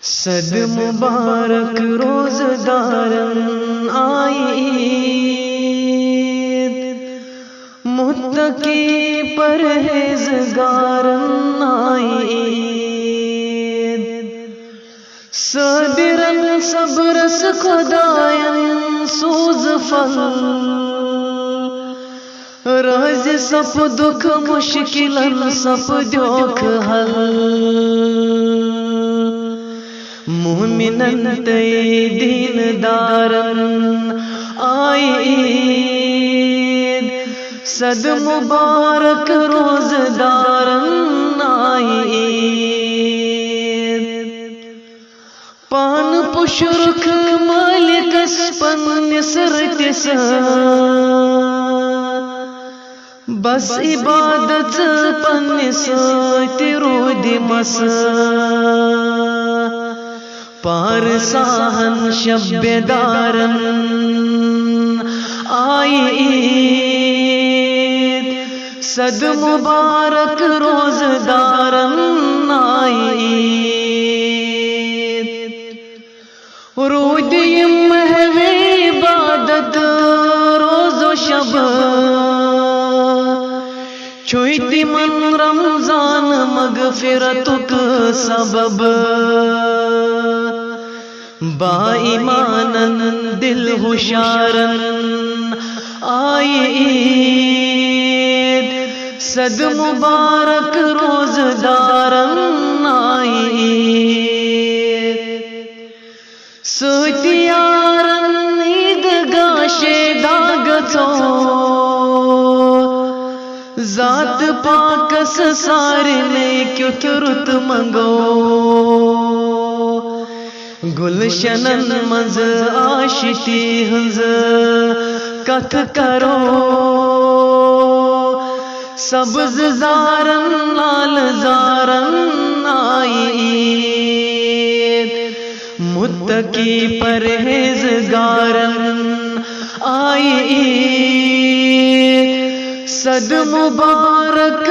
صد مبارک روزدارن آئید، متقی پرہیزگارن آئید، صابرن صبرس خدایان سوز فل، راز سپ دکھ مشکلن سپ دیوکھ حل، مومنن تی دین دارن آئید، صد مبارک روزدارن آئید، پان پشرک مالکس پنس رتس، بس عبادت پنس ترود مس، پارساہن شب دارن آئید، صد مبارک روزدارن آئید، رودیم محوی عبادت روز و شب، چھوئیتی من رمضان مغفرتک سبب، با ایمانن دل ہوشارن آئید، صد مبارک روزدارن آئید، ستیارن عیدگاہ شیداگتو، ذات پاکس سارنے کیوں ترت منگو، گلشنن مز آشتی ہنز کتھ کرو، سبز زارن لال زارن آئید، متقی پرہیزگارن آئید، صد مبارک